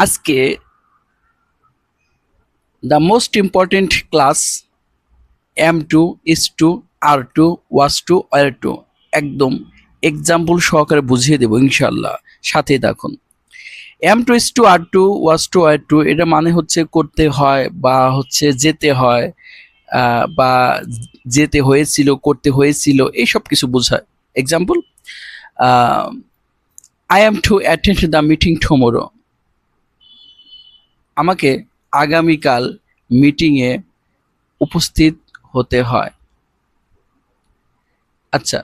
আজকে the most important class M2 is to R2 was to were to একদম example সহকারে বুঝিয়ে দেব ইনশাআল্লাহ, সাথেই থাকুন। M2 is to R2 was to were to এটা মানে হচ্ছে করতে হয় বা হচ্ছে যেতে হয়, বা যেতে হয়েছিল, করতে হয়েছিল, এইসব কিছু বোঝায়। Example, I am to attend the meeting tomorrow। আমাকে আগামীকাল মিটিংয়ে উপস্থিত হতে হয়। আচ্ছা,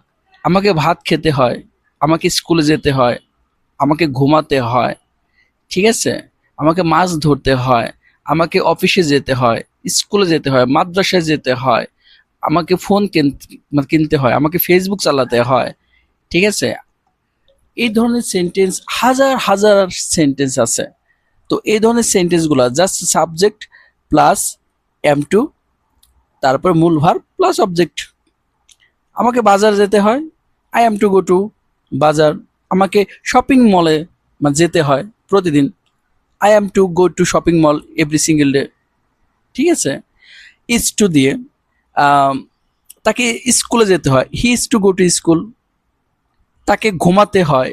আমাকে ভাত খেতে হয়, আমাকে স্কুলে যেতে হয়, আমাকে ঘুমাতে হয়, ঠিক আছে, আমাকে মাছ ধরতে হয়, আমাকে অফিসে যেতে হয়, স্কুলে যেতে হয়, মাদ্রাসায় যেতে হয়, আমাকে ফোন কিনতে হয়, আমাকে ফেসবুক চালাতে হয়, ঠিক আছে। এই ধরনের সেন্টেন্স হাজার হাজার সেন্টেন্স আছে। তো এই ধরনের সেন্টেন্সগুলো জাস্ট সাবজেক্ট প্লাস M2, তারপর মূল ভার্ব প্লাস অবজেক্ট। আমাকে বাজার যেতে হয়, I am two go to বাজার। আমাকে শপিং মলে যেতে হয় প্রতিদিন, I am two go to shopping mall every single day, ঠিক আছে। ইজ টু দিয়ে তাকে স্কুলে যেতে হয়, he is two go to school. তাকে ঘুমাতে হয়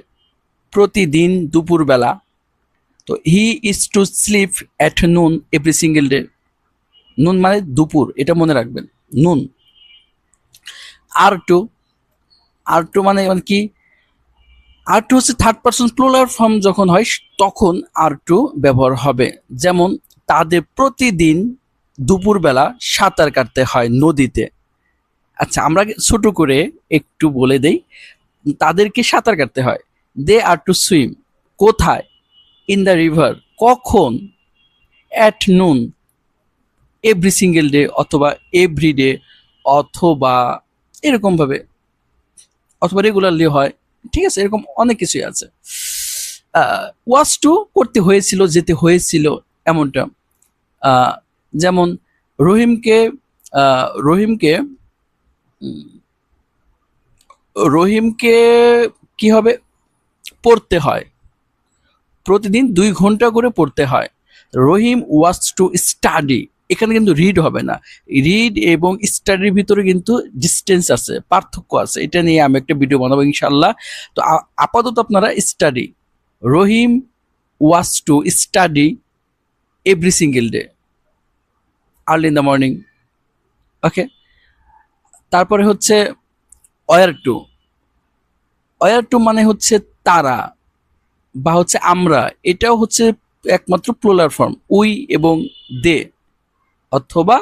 প্রতিদিন দুপুরবেলা, তো he is to sleep at noon every single day. নুন মানে দুপুর, এটা মনে রাখবেন, নুন। আর টু মানে কি, আর টু হচ্ছে থার্ড পারসন প্লুরাল ফর্ম যখন হয় তখন আর টু ব্যবহার হবে। যেমন, তাদের প্রতিদিন দুপুরবেলা সাঁতার কাটতে হয় নদীতে। আচ্ছা, আমরা ছোট করে একটু বলে দেই, তাদেরকে সাঁতার কাটতে হয়, দে আর টু সুইম। কোথায়? In the river. কখন? At noon. Every single day অথবা এভরি ডে, অথবা এরকম ভাবে, অথবা রেগুলারলি হয়, ঠিক আছে। এরকম অনেক কিছুই আছে। ওয়াজ টু করতে হয়েছিল, যেতে হয়েছিল, এমনটা। যেমন রহিমকে রহিমকে রহিমকে কি হবে, পড়তে হয়, প্রতিদিন 2 ঘন্টা করে পড়তে হয়। রহিম ওয়াজ টু স্টাডি, এখানে কিন্তু রিড হবে না। রিড এবং স্টাডির ভিতরে কিন্তু ডিস্টেন্স আছে, পার্থক্য আছে। এটা নিয়ে আমি একটা ভিডিও বানাবো ইনশাল্লাহ। তো আপাতত আপনারা study, Rahim was to study every single day early in the morning. Okay, তারপরে হচ্ছে ওয়ার টু মানে হচ্ছে তারা বা হচ্ছে আমরা, এটাও হচ্ছে একমাত্র প্লুরাল ফর্ম, উই এবং দে, অথবা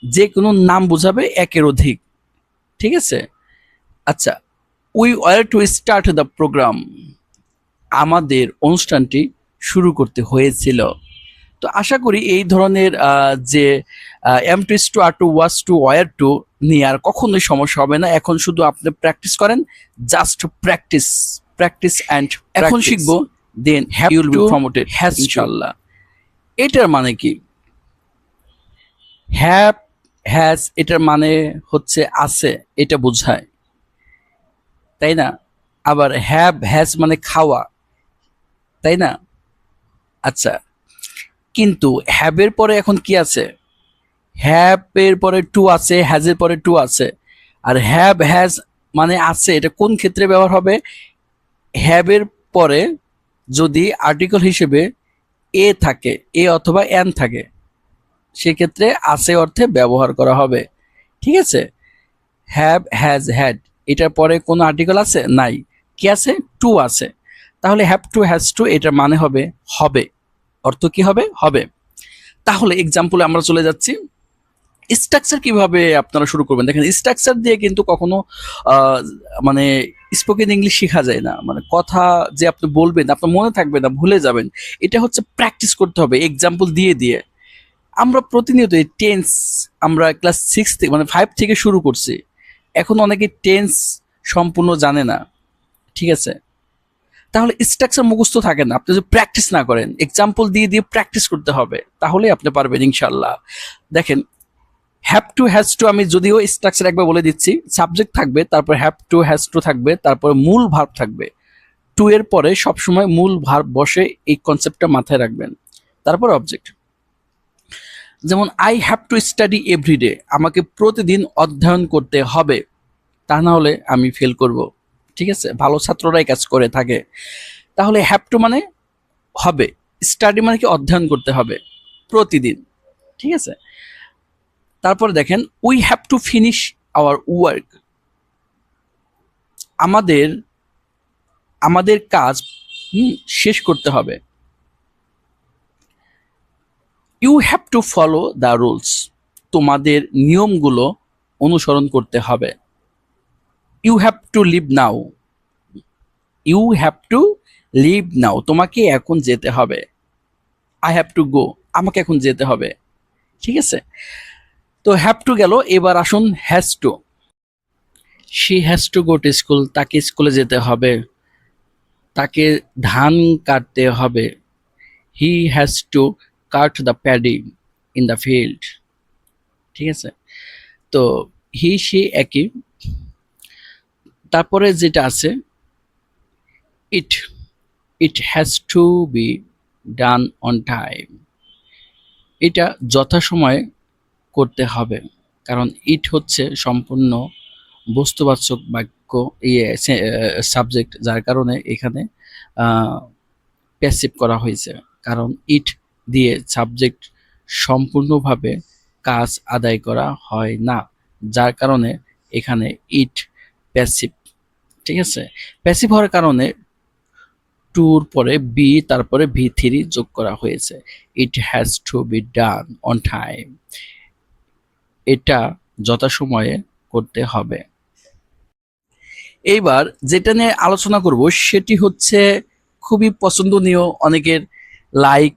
যে কোনো নাম বোঝাবে একের অধিক, ঠিক আছে। আচ্ছা, we were to start the program, আমাদের অনুষ্ঠানটি শুরু করতে হয়েছিল। তো আশা করি এই ধরনের যে M2 is to R2 was to were to নিয়ে আর কখনোই সমস্যা হবে না। এখন শুধু আপনি প্র্যাকটিস করেন, জাস্ট প্র্যাকটিস, প্র্যাকটিস অ্যান্ড এখন শিখবো, then have you will be promoted, has ইনশাআল্লাহ। এটার মানে কি? হ্যাভ, হ্যাজ, এটার মানে হচ্ছে আছে, এটা বোঝায়, তাই না। আবার হ্যাভ হ্যাজ মানে খাওয়া, তাই না। আচ্ছা, কিন্তু হ্যাভের পরে এখন কি আছে? হ্যাভ এর পরে টু আছে, হ্যাজ এর পরে টু আছে। আর হ্যাভ হ্যাজ মানে আছে, এটা কোন ক্ষেত্রে ব্যবহার হবে? হ্যাভ এর পরে যদি আর্টিকেল হিসেবে এ থাকে, এ অথবা এন থাকে, সেক্ষেত্রে আছে অর্থে ব্যবহার করা হবে, ঠিক আছে। হ্যাভ হ্যাজ হ্যাড, এটার পরে কোনো আর্টিকেল আছে? নাই। কি আছে? টু আছে। তাহলে হ্যাভ টু হ্যাজ টু এটার মানে হবে হবে, অর্থ কি হবে? হবে। তাহলে এক্সাম্পলে আমরা চলে যাচ্ছি। স্ট্রাকচার কিভাবে আপনারা শুরু করবেন? দেখেন, স্ট্রাকচার দিয়ে কিন্তু কখনো মানে স্পোকেন ইংলিশ শেখা যায় না। মানে কথা যে আপনি বলবেন, আপনার মনে থাকবে না, ভুলে যাবেন। এটা হচ্ছে প্র্যাকটিস করতে হবে এক্সাম্পল দিয়ে দিয়ে। আমরা প্রতিনিয়ত এই টেন্স, আমরা ক্লাস 6 থেকে মানে 5 থেকে শুরু করছি, এখন অনেকে টেন্স সম্পূর্ণ জানে না, ঠিক আছে। তাহলে স্ট্রাকচার মুখস্থ থাকে না, আপনি যদি প্র্যাকটিস না করেন, এক্সাম্পল দিয়ে দিয়ে প্র্যাকটিস করতে হবে, তাহলেই আপনি পারবেন ইনশাল্লাহ। দেখেন, হ্যাভ টু হ্যাজ টু, আমি যদিও স্ট্রাকচার একবার বলে দিচ্ছি, সাবজেক্ট থাকবে, তারপর হ্যাভ টু হ্যাজ টু থাকবে, তারপর মূল ভার্ব থাকবে, টু এর পরে সবসময় মূল ভার্ব বসে, এই কনসেপ্টটা মাথায় রাখবেন। তারপর অবজেক্ট, যেমন I have to study everyday, আমাকে প্রতিদিন অধ্যয়ন করতে হবে, তা না হলে আমি ফেল করব। ঠিক আছে, ভালো ছাত্ররাই কাজ করে থাকে। তাহলে হ্যাভ টু মানে হবে, স্টাডি মানে কি অধ্যয়ন করতে হবে প্রতিদিন। ঠিক আছে, তারপরে দেখেন we have to finish our work, আমাদের আমাদের কাজ শেষ করতে হবে। You have to follow the rules, তোমাদের নিয়মগুলো অনুসরণ করতে হবে। You have to leave now, you have to leave now, তোমাকে এখন যেতে হবে। আই হ্যাভ টু গো, আমাকে এখন যেতে হবে। ঠিক আছে, তো হ্যাভ টু গেল, এবার আসুন has to. She has to go to school, তাকে স্কুলে যেতে হবে, তাকে ধান কাটতে হবে। He has to cut the paddy in the field. ঠিক আছে, তো হি সি একই। তারপরে যেটা আছে it, it has to be done on time, এটা যথাসময়ে করতে হবে, কারণ ইট হচ্ছে সম্পূর্ণ বস্তুবাচক বাক্য, সাবজেক্ট, যার কারণে এখানে প্যাসিভ করা হয়েছে, কারণ ইট দিয়ে সাবজেক্ট সম্পূর্ণভাবে কাজ আদায় করা হয় না, যার কারণে এখানে ইট প্যাসিভ। ঠিক আছে, প্যাসিভ হওয়ার কারণে টুর পরে বি, তারপরে V3 যোগ করা হয়েছে। ইট has to be done on time, এটা যথাসময়ে করতে হবে। এইবার যেটা নিয়ে আলোচনা করব সেটি হচ্ছে খুবই পছন্দনীয় অনেকের, লাইক।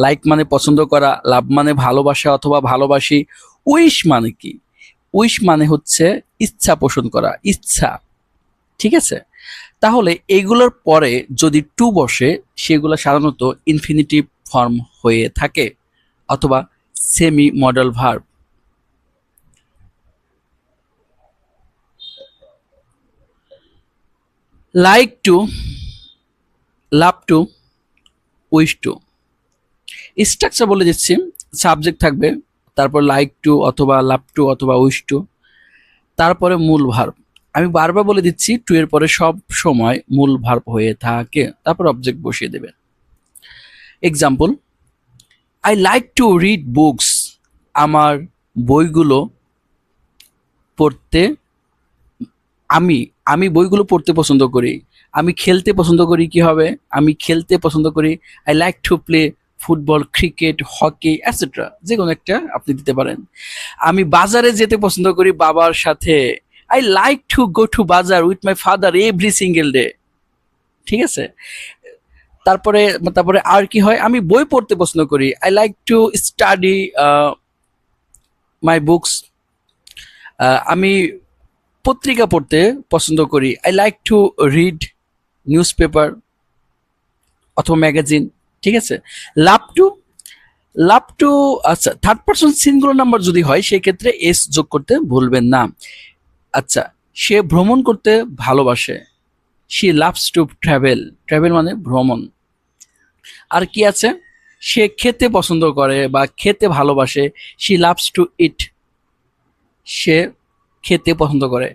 লাইক মানে পছন্দ করা, লাভ মানে ভালোবাসা অথবা ভালোবাসি। উইশ মানে কি? উইশ মানে হচ্ছে ইচ্ছা পোষণ করা, ইচ্ছা। ঠিক আছে, তাহলে এগুলোর পরে যদি টু বসে সেগুলো সাধারণত ইনফিনিটিভ ফর্ম হয়ে থাকে অথবা semi modal verb. Like to, love to, wish to. Structure বলে দিচ্ছি, সাবজেক্ট থাকবে, তারপর লাইক টু অথবা লাভ টু অথবা উইশ টু, তারপরে মূল ভার্ব। আমি বারবার বলে দিচ্ছি টু এর পরে সব সময় মূল ভার্ব হয়ে থাকে, তারপর অবজেক্ট বসিয়ে দেবেন। Example, I like to read books, আমার বইগুলো পড়তে, আমি আমি বইগুলো পড়তে পছন্দ করি। আমি খেলতে পছন্দ করি, কি হবে? আমি খেলতে পছন্দ করি। I like to play football, cricket, hockey etcetera, যে কোনো একটা আপনি দিতে পারেন। আমি বাজারে যেতে পছন্দ করি বাবার সাথে। I like to go to bazaar with my father every single day. ঠিক আছে, তারপরে তারপরে আর কি হয়? আমি বই পড়তে পছন্দ করি। I like to study my books. আমি পত্রিকা পড়তে পছন্দ করি। I like to read news paper অথবা ম্যাগাজিন। ঠিক আছে, লাভ টু, লাভ টু, আচ্ছা থার্ড পারসন সিঙ্গুলার নাম্বার যদি হয় সেই ক্ষেত্রে এস যোগ করতে ভুলবেন না। আচ্ছা, সে ভ্রমণ করতে ভালোবাসে। She loves to travel, travel মানে ভ্রমণ। আর কি আছে? সে খেতে পছন্দ করে বা খেতে ভালোবাসে। শি লাভস টু ইট, সে খেতে পছন্দ করে।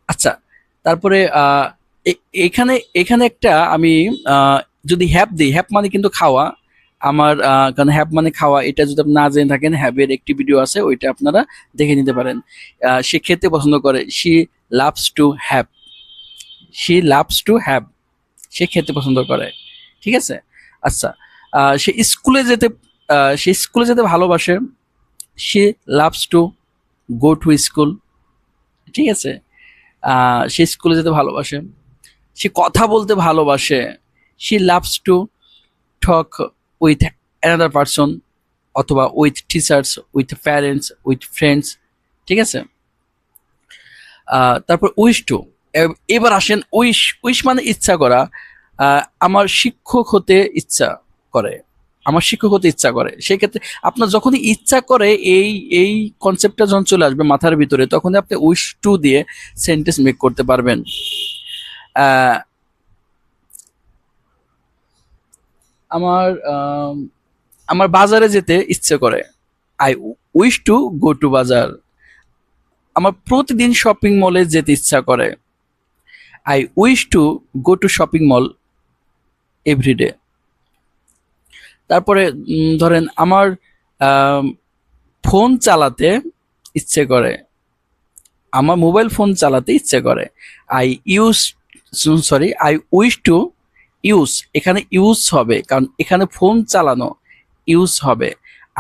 আচ্ছা, তারপরে এখানে এখানে একটা আমি যদি হ্যাপ দিই, হ্যাপ মানে কিন্তু খাওয়া আমার, কারণ হ্যাপ মানে খাওয়া, এটা যদি আপনি না জেনে থাকেন হ্যাপের একটি ভিডিও আছে, ওইটা আপনারা দেখে নিতে পারেন। সে খেতে পছন্দ করে, she loves to have, she loves to have, সে খেতে পছন্দ করে। ঠিক আছে, আচ্ছা, সে স্কুলে যেতে, সে স্কুলে যেতে ভালোবাসে। She loves two go to school. ঠিক আছে, সে স্কুলে যেতে ভালোবাসে। সে কথা বলতে ভালোবাসে। She loves to talk with another person অথবা with teachers, with parents, with friends. ঠিক আছে, তারপর উইশ টু। এবার আসেন উইশ, উইশ মানে ইচ্ছা করা। আমার শিক্ষক হতে ইচ্ছা করে, আমার শিক্ষক হতে ইচ্ছা করে। সেই ক্ষেত্রে আপনার যখনই ইচ্ছা করে এই এই কনসেপ্টটা যখন চলে আসবে মাথার ভিতরে, তখনই আপনি উইশ টু দিয়ে সেন্টেন্স মেক করতে পারবেন। আমার আমার বাজারে যেতে ইচ্ছে করে, I wish to go to bazaar. আমার প্রতিদিন শপিং মলে যেতে ইচ্ছা করে, I wish to go to shopping mall everyday. তারপরে ধরেন আমার ফোন চালাতে ইচ্ছে করে, আমার মোবাইল ফোন চালাতে ইচ্ছে করে, I use sorry I wish to use, এখানে ইউজ হবে কারণ এখানে ফোন চালানো, ইউজ হবে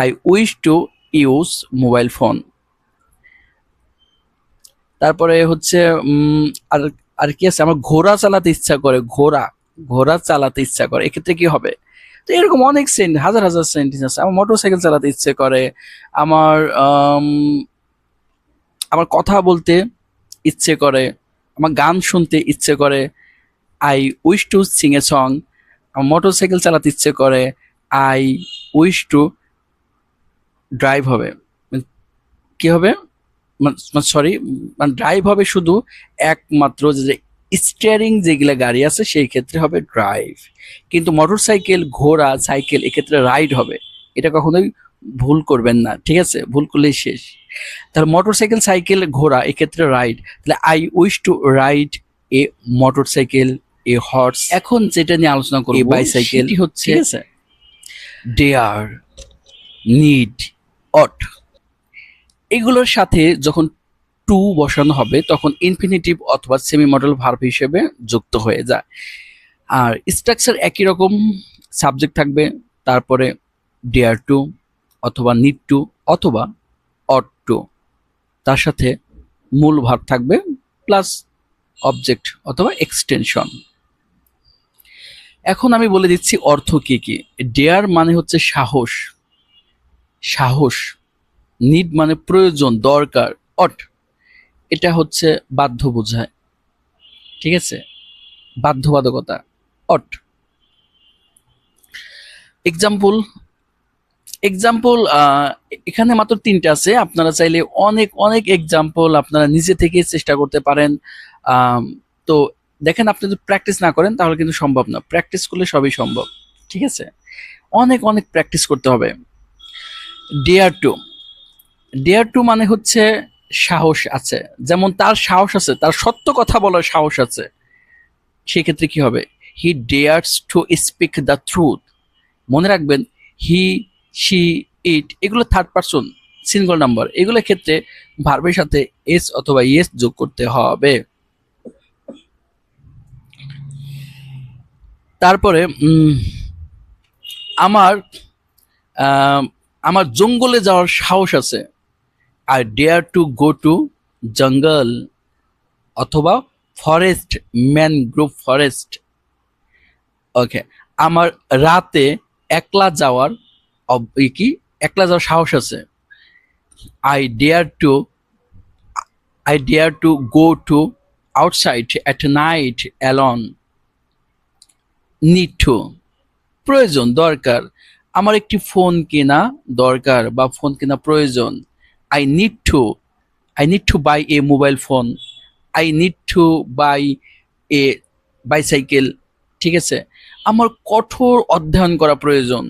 I wish to use mobile phone. তারপরে হচ্ছে আর আর কি আছে, আমার ঘোড়া চালাতে ইচ্ছা করে, ঘোড়া ঘোড়া চালাতে ইচ্ছা করে, এক্ষেত্রে কি হবে? তো এরকম অনেক হাজার হাজার সেন্টেন্স আছে। আমার মোটরসাইকেল চালাতে ইচ্ছে করে, আমার আমার কথা বলতে ইচ্ছে করে, আমার গান শুনতে ইচ্ছে করে, I wish two Singh a song. আমার মোটরসাইকেল চালাতে ইচ্ছে করে, আই উইশ টু ড্রাইভ হবে, কি হবে, সরি, মানে ড্রাইভ হবে শুধু একমাত্র যে স্টিয়ারিং যেগুলা গাড়ি আছে সেই ক্ষেত্রে হবে ড্রাইভ, কিন্তু মোটরসাইকেল, ঘোড়া, সাইকেল এক্ষেত্রে রাইড হবে। এটা কখনোই ভুল করবেন না, ঠিক আছে? ভুল করলেই শেষ। তাহলে মোটরসাইকেল, সাইকেল, ঘোড়া এক্ষেত্রে রাইড। তাহলে I wish to ride A motorcycle, A horse. এখন যেটা নিয়ে আলোচনা করব, বাইসাইকেল হচ্ছে ডেয়ার, নিড, অট, এগুলোর সাথে যখন টু বসানো হবে তখন ইনফিনিটিভ অথবা সেমি মডেল ভার্ব হিসেবে যুক্ত হয়ে যায়। আর স্ট্রাকচার একই রকম, সাবজেক্ট থাকবে, তারপরে ডেয়ার টু অথবা নিড টু অথবা অট টু, তার সাথে মূল ভার্ব থাকবে প্লাস অবজেক্ট অথবা এক্সটেনশন। এখন আমি বলে দিচ্ছি অর্থ কি কি। ডেয়ার মানে হচ্ছে সাহস, সাহস। নিড মানে প্রয়োজন, দরকার। অট এটা হচ্ছে বাধ্য বোঝায়, ঠিক আছে? বাধ্যবাধকতা, অট। এক্সাম্পল, এক্সাম্পল এখানে মাত্র 3টা আছে, আপনারা চাইলে অনেক অনেক এক্সাম্পল আপনারা নিজে থেকে চেষ্টা করতে পারেন। তো দেখেন, আপনি যদি প্র্যাকটিস না করেন তাহলে কিন্তু সম্ভব না, প্র্যাকটিস করলে সবই সম্ভব, ঠিক আছে? অনেক অনেক প্র্যাকটিস করতে হবে। ডেয়ার টু, ডেয়ার টু মানে হচ্ছে সাহস আছে, যেমন তার সাহস আছে, তার সত্য কথা বলার সাহস আছে, সেক্ষেত্রে কি হবে? He dares to speak the truth. মনে রাখবেন, হি, শি, ইট এগুলো থার্ড পারসন সিঙ্গল নাম্বার, এগুলোর ক্ষেত্রে ভার্বের সাথে এস অথবা ইয়েস যোগ করতে হবে। তারপরে আমার আমার জঙ্গলে যাওয়ার সাহস আছে, I dare to go to jungle অথবা ফরেস্ট, ম্যানগ্রোভ ফরেস্ট। ওকে, আমার রাতে একলা যাওয়ার কি একলা যাওয়ার সাহস আছে, I dare to go to outside at night alone. Need to প্রয়োজন, দরকার। আমার একটি ফোন কেনা দরকার বা ফোন কেনা প্রয়োজন, I need to buy a mobile phone, I need to buy a bicycle, ঠিক আছে? আমার কঠোর অধ্যয়ন করা প্রয়োজন,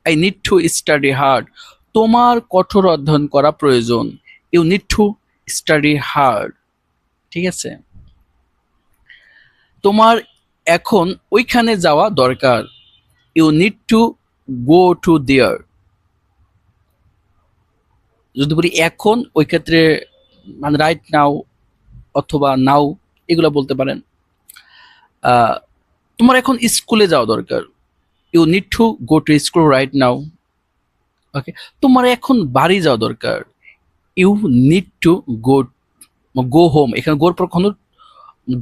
I need to study hard. তোমার কঠোর অধ্যয়ন করা প্রয়োজন, you need to study hard, ঠিক আছে? তোমার এখন ওইখানে যাওয়া দরকার, you need to go to there. যদি বলি এখন, ওই ক্ষেত্রে মানে রাইট নাও অথবা নাও এগুলো বলতে পারেন। তোমার এখন স্কুলে যাওয়া দরকার, you need to go to school right now. Okay, তোমার এখন বাড়ি যাওয়া দরকার, you need to go go home. এখানে গোর পর কখনো,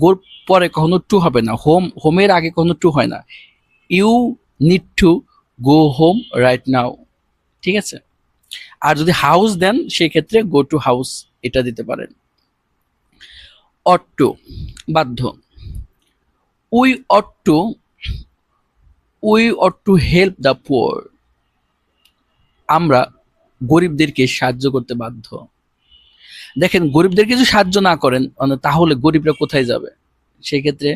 গোর পরে কখনো টু হবে না, হোমের আগে কখনো টু হয় না। You need to go home right now, ঠিক আছে? আর যদি হাউস দেন সেক্ষেত্রে গো টু হাউস এটা দিতে পারেন। অট টু বাধ্য, we ought to help the poor. আমরা গরিবদেরকে সাহায্য করতে বাধ্য। দেখেন, গরিবদেরকে যদি সাহায্য না করেন তাহলে গরিবরা কোথায় যাবে? সেক্ষেত্রে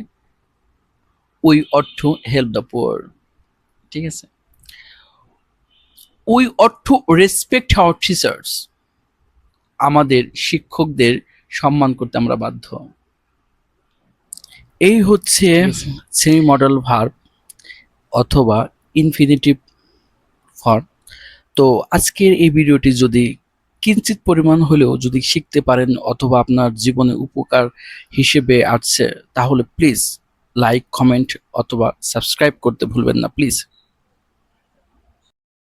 we ought to help the poor. ঠিক আছে? We ought to respect our teachers. আমাদের শিক্ষকদের সম্মান করতে আমরা বাধ্য। এই হচ্ছে সেমি মডেল ভার্ব অথবা ইনফিনিটিভ ফর্ম। তো আজকের এই ভিডিওটি যদি কিঞ্চিত পরিমাণ হলেও যদি শিখতে পারেন অথবা আপনার জীবনে উপকার হিসেবে আসছে, তাহলে প্লিজ লাইক, কমেন্ট অথবা সাবস্ক্রাইব করতে ভুলবেন না প্লিজ।